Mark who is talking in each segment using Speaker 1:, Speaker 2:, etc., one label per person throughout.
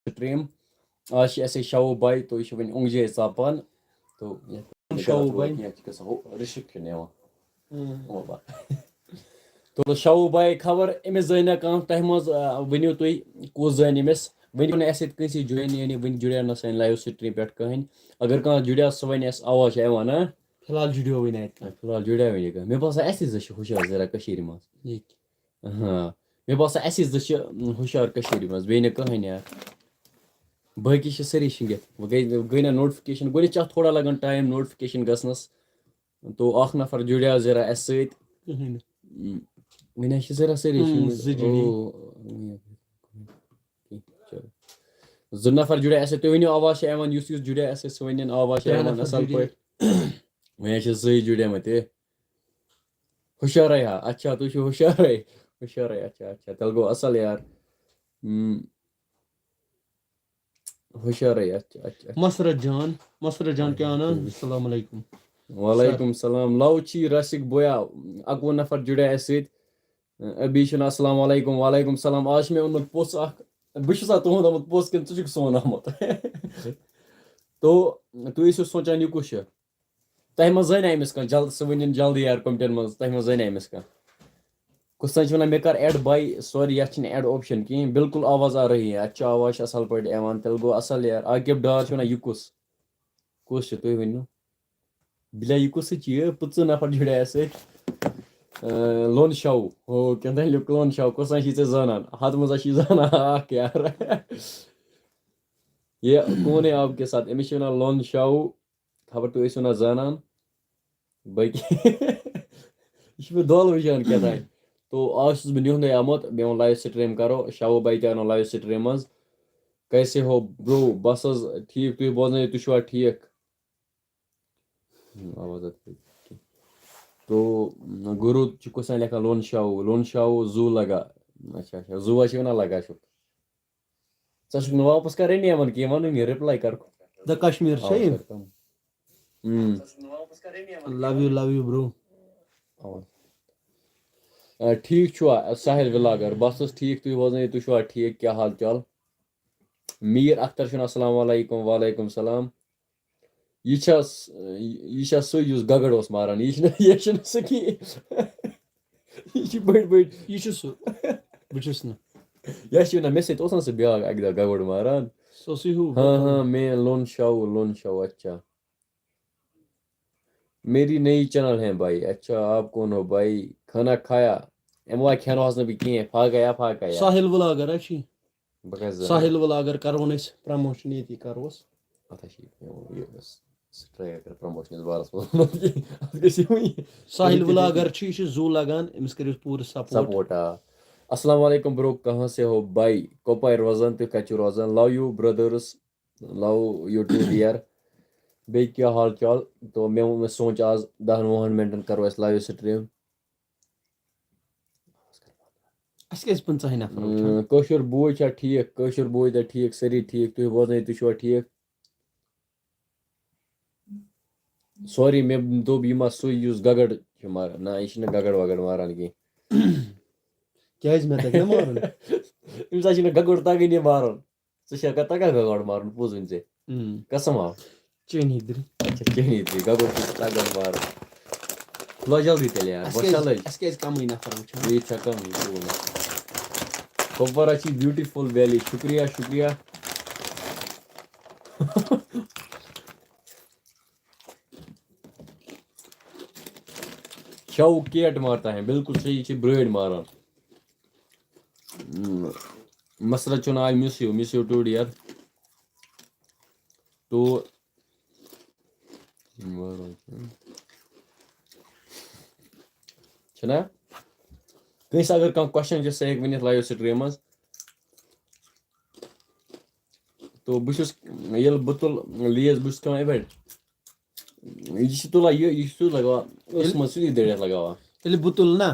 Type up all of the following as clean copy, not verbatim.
Speaker 1: Stream آج چھِ اَسہِ شاوو باے تو یہِ چھُ وۄنۍ اوٚنٛگجے ژاپان تو
Speaker 2: شاوو باے
Speaker 1: رِشِک چھُ نِوان تو شاوو باے خبر أمِس زٲنیٛا کانٛہہ تۄہہِ منٛز ؤنِو تُہۍ کُس زٲنۍ أمِس ؤنِو نہٕ اَسہِ سۭتۍ کٲنٛسی جویِن یعنی وٕنہِ جُڑیو نہٕ سانہِ لایِو سٹریٖم پٮ۪ٹھ کٕہٕنۍ اگر کانٛہہ جُڑیو سُہ وَنہِ اَسہِ آواز چھِ یِوان ہا
Speaker 2: فِلحال جُڑیو وٕنہِ اَتہِ
Speaker 1: فِلحال جُڑیو وٕنہِ کانٛہہ مےٚ باسان اَسہِ زٕ چھِ ہُشار ذرا کٔشیٖرِ منٛز ہاں مےٚ باسان اَسہِ زٕ چھِ ہُشار کٔشیٖرِ منٛز بیٚیہِ نہٕ کٕہٕنۍ یار باقٕے چھِ سٲری شِنٛگِتھ وۄنۍ گٔے نہ نوٹفِکیشن گۄڈنِچ چھِ اَتھ تھوڑا لگان ٹایم نوٹفِکیشن گژھنَس تو اکھ نفر جُڑیو ذرا اَسہِ سۭتۍ وۄنۍ حظ چھِ ذرا سٲری زٕ نفر جُڑے اَسہِ سۭتۍ تُہۍ ؤنِو آواز چھِ یِوان یُس جُڑے اَسہِ سۭتۍ سُہ ؤنِن آواز چھِ یِوان اَصٕل پٲٹھۍ وۄنۍ حظ چھِ زٕے جُڑیمٕتۍ ہُشارے ہا اچھا تُہۍ چھِو ہُشارے اچھا تیٚلہِ گوٚو اَصٕل یار ہُشارے اچھا
Speaker 2: مسرت جان کیٛاہ وَنان السلام علیکُم
Speaker 1: وعلیکُم السلام لوچی رسِک بویا 11 نفر جُڑے اَسہِ سۭتۍ ابھی چھُنہٕ السلام علیکُم وعلیکُم السلام آز چھُ مےٚ اوٚنمُت پوٚژھ اکھ بہٕ چھُسا تُہُنٛد آمُت پوٚژھ کِنہٕ ژٕ چھُکھ سون آمُت تو تُہۍ ٲسِو سونٛچان یہِ کُس چھُ تۄہہِ منٛز زٲنیٛا أمِس کانٛہہ جلد سُہ ؤنِن جلدی یار کوٚمٹَن منٛز تۄہہِ منٛز زٲنیٛا أمِس کانٛہہ کُس تانۍ چھِ وَنان مےٚ کَر اٮ۪ڈ باے سورُے یَتھ چھِنہٕ اٮ۪ڈ اوپشَن کِہیٖنۍ بِلکُل آواز آ رہی ہے اَتہِ چھِ آواز چھِ اَصٕل پٲٹھۍ یِوان تیٚلہِ گوٚو اَصٕل یار عاقب ڈار چھِ وَنان یہِ کُس چھُ تُہۍ ؤنِو بِلا یہِ کُسٕے چھِ یہِ 15 نفر جُڑے اَسہِ سۭتۍ لون شاو ہو کیٛاہ تانۍ لیوٚکھ لون شاو کُس تانۍ چھی ژےٚ زانان ہَتھ منٛز ہا چھی زانان اکھ یار یہِ کون ہے آپ کے ساتھ أمِس چھِ وَنان لون شاو خبر تُہۍ ٲسِو نہ زانان باقٕے یہِ چھُ مےٚ دۄل وٕچھان کیٛاہ تانۍ تو آز چھُس بہٕ نِہُنٛدُے آمُت مےٚ ووٚن لایِو سٹریٖم کَرو شاوو باے تہِ اَنو لایِو سٹریٖم منٛز کیسے ہو برو بس حظ ٹھیٖک تُہۍ بوزنٲیِو تُہۍ چھُوا ٹھیٖک آواز تو گروٗ چھُ کُس تانۍ لیکھان لون شاو زوٗ لگا اچھا زوٗ حظ چھِ وَنان لگا چھُکھ ژٕ چھُکھ نہٕ واپس کَرٲنی یِمن کینٛہہ وَنٲنی رِپلاے کَرُکھ
Speaker 2: د کشمیٖر چھا یہِ لو یوٗ برو
Speaker 1: ٹھیٖک چھُوا ساحل وِلاگر بس حظ ٹھیٖک تُہۍ بوزنٲیِو تُہۍ چھُوا ٹھیٖک کیٛاہ حال چال میٖر اختر چھُنہٕ السلام علیکُم وعلیکُم السلام یہِ چھا سُے یُس گگر اوس ماران یہِ چھُنہٕ سُہ کینٛہہ یہِ چھِ بٔڑۍ
Speaker 2: یہِ چھُ سُہ بہٕ چھُس نہٕ
Speaker 1: یہِ چھِ وَنان مےٚ سۭتۍ اوس نہ سُہ بیٛاکھ اَکہِ دۄہ گگُر ماران
Speaker 2: سُہ اوسُے ہیوٗ
Speaker 1: ہاں میں لون شاو اچھا میری نئی چینل ہے بھائی اچھا آپ کون ہو بھائی کھانا کھایا اَمہِ وای کھٮ۪نوہس نہٕ بہٕ کینٛہہ پھاکیا
Speaker 2: ساحل ولاگر ہا چھِ
Speaker 1: بہٕ کَتہِ زانہٕ
Speaker 2: ساحل ولاگر کَرون أسۍ پرٛموشن ییٚتی کَرہوس
Speaker 1: اَتھ ہا چھِ یہِ سٹرایک پرٛموشنَس بارَس منٛز
Speaker 2: ساحل ولاگر چھُ یہِ چھُ زوٗ لگان أمِس کٔرِو پوٗرٕ
Speaker 1: سپوٹ آ السلام علیکُم برو کہاں سے ہو بائی کۄپوارِ روزان تُہۍ کَتہِ چھِو روزان لو یوٗ برٛدٲرٕس لو یوٗ ٹوٗ ڈِیر بیٚیہِ کیٛاہ حال چال تو مےٚ سونٛچ آز 10-20 مِنٹَن کَرو أسۍ لایِو سٹریٖم
Speaker 2: اَسہِ کیٛازِ 15 نفر وٕچھان
Speaker 1: کٲشُر بوے چھا ٹھیٖک کٲشُر بوے تہِ ٹھیٖک سٲری ٹھیٖک تُہۍ بوزنٲیِو تُہۍ چھُوا ٹھیٖک سورُے مےٚ دوٚپ یہِ ما سُے یُس گگر چھُ ماران نہ یہِ چھُنہٕ گگر وگر ماران کینٛہہ
Speaker 2: کیٛازِ مےٚ تَگہِ نہ مارُن
Speaker 1: أمِس حظ چھُنہٕ گگُر تگٲنی مارُن ژٕ چھَکھا تگان گگر مارُن پوٚز ؤنۍ ژےٚ قسم آو
Speaker 2: چٲنی دِل
Speaker 1: اچھا چٲنی تہِ گگُر چھُ تگان مارُن لٲ جلدی تیٚلہِ یار بۄچھا لٔج
Speaker 2: اَسہِ کیٛازِ کَمٕے نفر وٕچھان
Speaker 1: ییٚتہِ چھا کم یہِ کۄپوارا چھِ بیوٗٹِفُل ویلی شُکریہ شاو کیٹ مارتا ہے بالکل صحیح یہِ چھِ برٲرۍ ماران مسرت چھُنہٕ آی مِس یوٗ ٹوٗ ڈِیر تو چھُنہ کٲنٛسہِ اگر کانٛہہ کوسچن چھُ سُہ ہیٚکہِ ؤنِتھ لایِو سٹریٖم منٛز تو بہٕ چھُس ییٚلہِ بہٕ تُلہٕ لیز بہٕ چھُس کھٮ۪وان یِتھ پٲٹھۍ یہِ چھِ تُلان یہِ چھُ لگاوان ٲسس منٛز سیوٚدُے دٔرِتھ لگاوان
Speaker 2: ییٚلہِ بہٕ تُلہٕ نا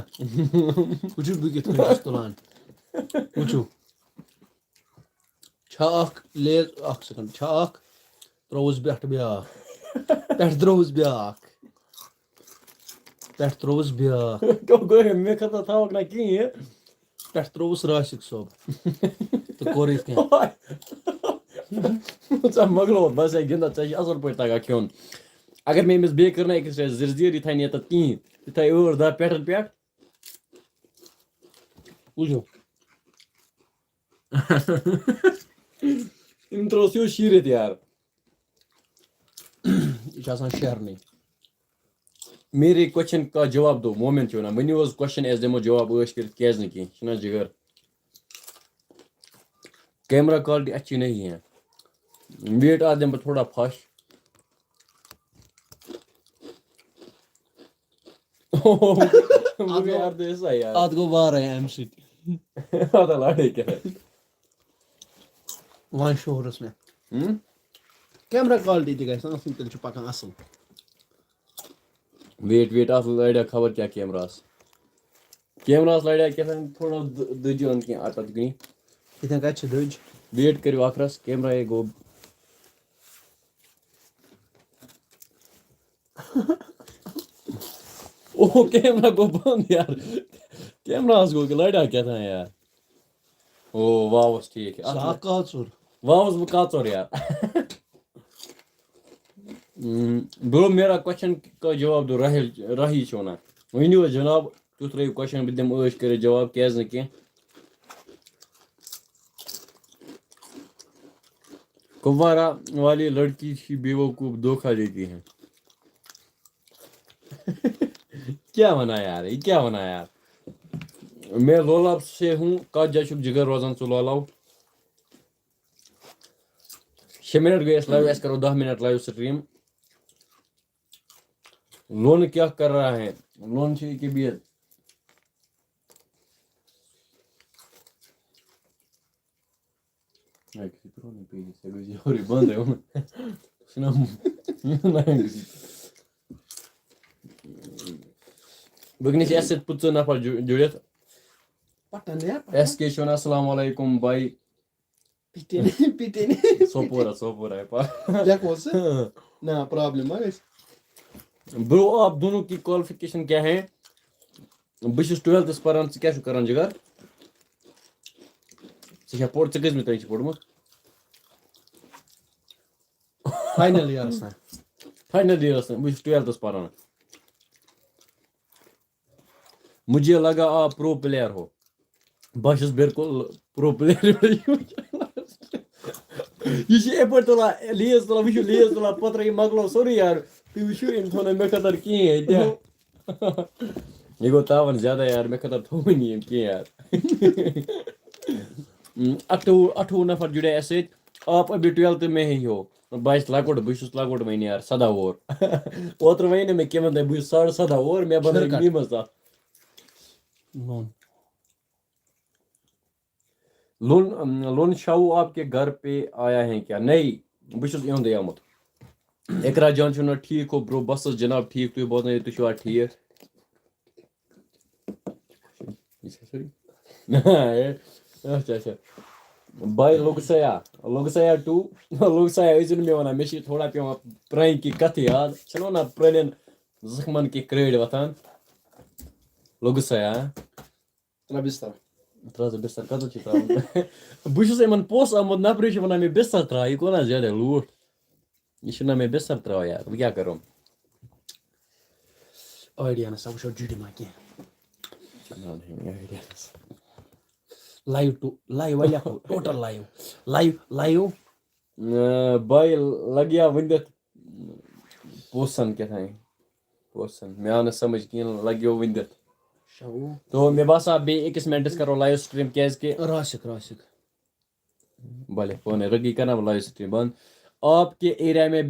Speaker 2: وٕچھِو بہٕ کِتھ کٔنۍ چھُس تُلان وٕچھِو چھا اکھ لیز اکھ سیکنڈ چھا اکھ ترووُس پٮ۪ٹھٕ بیٛاکھ پٮ۪ٹھٕ ترووُس بیٛاکھ پٮ۪ٹھٕ ترووُس بیٛاکھ
Speaker 1: مےٚ خٲطرٕ تھاوکھ نہ کِہیٖنۍ
Speaker 2: پٮ۪ٹھٕ ترووُس راسِک صٲب تہٕ کوٚر یِتھ کٔنۍ
Speaker 1: ژٕ مۄکلووُتھ بس ہے گِنٛدان ژےٚ چھِ اَصٕل پٲٹھۍ تگان کھیوٚن اگر مےٚ أمِس بیٚیہِ کٔر نا أکِس رٮ۪تھ زِر یہِ تھاوِ نہٕ یَتَتھ کِہیٖنۍ یہِ تھاوِ 8-10 پٮ۪ٹھَن پٮ۪ٹھ
Speaker 2: وٕچھو
Speaker 1: أمۍ ترٛوو سیوٚد شیٖرِتھ یار
Speaker 2: یہِ چھِ آسان شیرنٕے
Speaker 1: میرے کوسچن کا جواب دو مومنٹ چھِ وَنان ؤنِو حظ کوسچن أسۍ دِمو جواب ٲش کٔرِتھ کیٛازِ نہٕ کینٛہہ چھُنہ جِگر کیمرا کوالٹی اچھی نہیں ہے ویٹ آج دِمہٕ بہٕ تھوڑا پھش
Speaker 2: اَتھ گوٚو وارَے اَمہِ سۭتۍ وۄنۍ شوہرَس مےٚ کیمرا کالٹی تہِ گژھِ نہ آسٕنۍ تیٚلہِ چھُ پَکان اَصٕل
Speaker 1: ویٹ اَتھ لڑیا خبر کیٛاہ کیمراہَس لڑیا کیٛاہ تھوڑا دٔجۍ اَن کینٛہہ اَتھ گٔے
Speaker 2: یِتھَے کَتہِ چھِ دٔج
Speaker 1: ویٹ کٔرِو اکھ رَس کیمرا ہے گوٚو اوہ کیمرا گوٚو بنٛد یار کیمراہَس گوٚو لڑیا کیٛاہ تام یار او واوَس ٹھیٖک
Speaker 2: اکھ کاژُر
Speaker 1: واوَس بہٕ کاژور یار برو میرا کوسچن کا جواب دو راہی چھِ وَنان ؤنِو حظ جِناب تُہۍ ترٛٲیِو کوسچن بہٕ دِمہٕ ٲش کٔرِتھ جواب کیٛازِ نہٕ کینٛہہ کپوارہ والی لڑکی ہی بیوقوف دھوکہ دیتی ہیں کیا وَنان یار یہِ کیٛاہ وَنان یار میں لولاب سے ہوں کَتھ جایہِ چھُکھ جِگر روزان ژٕ لولاب 6 منٹ گٔے اَسہِ لایِو أسۍ کَرو 10 منٹ لایِو سٹریٖم لون کیا کر رہا ہے لون چھِ ییٚکیٛاہ بِہِتھ بنٛد وٕنکیٚنَس چھِ اَسہِ سۭتۍ 15 نفر جُڑِتھ اَسہِ کیٛاہ چھِ وَنان السلام علیکم باے سوپورہ برو آپ دونوں کی کوالیفکیشن کیا ہے بہٕ چھُس 12تھَس پَران ژٕ کیٛاہ چھُکھ کران جِگر ژےٚ کٔژمہِ تانۍ چھُ پوٚرمُت
Speaker 2: فاینل یِیَرَس تام
Speaker 1: فاینل یِیَرَس تام بہٕ چھُس 12تھَس پَران مجھے لگا آپ پرو پٕلیر ہو بہٕ چھُس بِلکُل پرو پٕلیر یہِ چھِ یِتھ پٲٹھۍ تُلان لیز تُلان وٕچھِو لیز تُلان پتہٕ یہِ مۄکلو سورُے یار تُہۍ وٕچھِو أمۍ تھوٚو نہٕ مےٚ خٲطرٕ کِہیٖنۍ ییٚتہِ یہِ گوٚو تاوَن زیادٕ یار مےٚ خٲطرٕ تھوٚوُے نہٕ أمۍ کینٛہہ یار 28 نفر جُڑے اَسہِ سۭتۍ آپ ابھی 12 میں ہی ہو بہٕ چھُس لۄکُٹ بہٕ چھُس لۄکُٹ وۄنۍ یار 17 وُہُر اوترٕ وَنے نہٕ مےٚ کیٚنٛہہ تانۍ بہٕ چھُس 17.5 وُہُر مےٚ بنٲے میٖمٕز تَتھ لون شاہوٗ آپ کے گھر پہ آیا ہے کیا نہیں بہٕ چھُس یِہُنٛدُے آمُت اقرا جان چھُ وَنان ٹھیٖک ہو برو بس حظ جِناب ٹھیٖک تُہۍ بوزنٲیِو تُہۍ چھِوا ٹھیٖک اچھا باے لوگسیا 2 لوگسیا ٲسِو نہٕ مےٚ وَنان مےٚ چھِ تھوڑا پیٚوان پرٛانہِ کینٛہہ کَتھٕ یاد چھِنہ وَنان پرٛانٮ۪ن زخمَن کینٛہہ کرٛٲڑۍ وۄتھان لوگسیا ترٛاو ژٕ بِستر کَتَتھ چھِ ترٛاوُن بہٕ چھُس یِمن پوٚژھ آمُت نفرٕے چھِ وَنان مےٚ بِستر ترٛاو یہِ گوٚو نا زیادَے لوٗٹھ یہِ چھُ وَنان مےٚ بِستر ترٛاو یار بہٕ کیٛاہ کَرو
Speaker 2: آڈینس وٕچھو جُڑِ ما کینٛہہ لایِو لیکھو ٹوٹل لایِو
Speaker 1: باے لگیا ؤنِتھ پوٚژھن کیٛاہ تام پوٚژھن مےٚ آو نہٕ سمجھ کِہیٖنۍ لگیو ؤنِتھ تو مےٚ باسان بیٚیہِ أکِس مِنٹَس کرو لایِو سٹریٖم کیٛازِکہِ
Speaker 2: راسِک
Speaker 1: بھلے فون ہے رٔگی کرنا لایِو سٹریٖم بنٛد آپ کے ایریا میں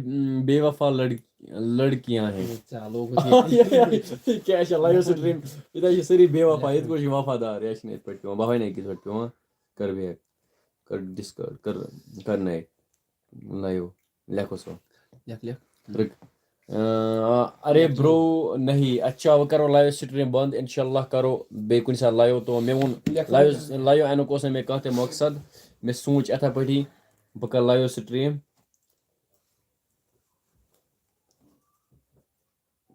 Speaker 1: بے وفا لڑکیاں ہیں کیٛاہ چھِ لایِو سٹریٖم ییٚتہِ چھِ سٲری بے وفا ییٚتہِ کوٚت چھِ وفادار یہِ چھِنہٕ یِتھ پٲٹھۍ پیٚوان بہٕ وَنے کِتھ پٲٹھۍ پیٚوان کر بیک کر ڈِسکارڈ کر نئے لایِو لیکھو سو ارے برو نہیں اچھا وۄنۍ کرو لایِو سٹریٖم بنٛد اِنشاء اللہ کرو بیٚیہِ کُنہِ ساتہٕ لایِو تو مےٚ ووٚن لایِو اَنُک اوس نہٕ مےٚ کانٛہہ تہِ مقصد مےٚ سوٗنٛچ یِتھَے پٲٹھی بہٕ کرٕ لایِو سٹریٖم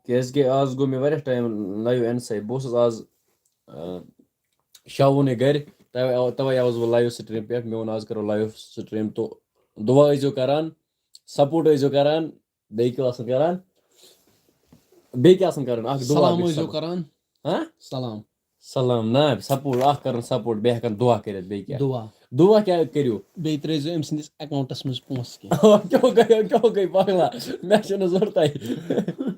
Speaker 1: کیٛازِکہِ آز گوٚو مےٚ واریاہ ٹایم لایِو اِنسَے بہٕ اوسُس آز شاوُنے گرِ تَوَے آوُس بہٕ لایِو سٹریٖم پٮ۪ٹھ مےٚ ووٚن آز کرو لایِو سٹریٖم تو دُعا ٲسۍزیو کران سپوٹ ٲسۍزیو کران بیٚیہِ کیٛاہ آسان کران بیٚیہِ کیٛاہ آسان کران اکھ دُعا
Speaker 2: سلام
Speaker 1: بیٚیہِ
Speaker 2: ٲسۍزیو
Speaker 1: support.
Speaker 2: کران
Speaker 1: ہاں
Speaker 2: سلام
Speaker 1: سلام نہ سپوٹ اکھ کران سپوٹ بیٚیہِ ہٮ۪کان دُعا کٔرِتھ بیٚیہِ کیٛاہ
Speaker 2: دُعا
Speaker 1: دُعا کیٛاہ کٔرِو
Speaker 2: بیٚیہِ ترٲیزیو أمۍ سٕنٛدِس اٮ۪کاونٹس منٛز پونٛسہٕ کینٛہہ
Speaker 1: کیٛاہ گٔے پگلا مےٚ چھُنہٕ ضوٚرتھٕے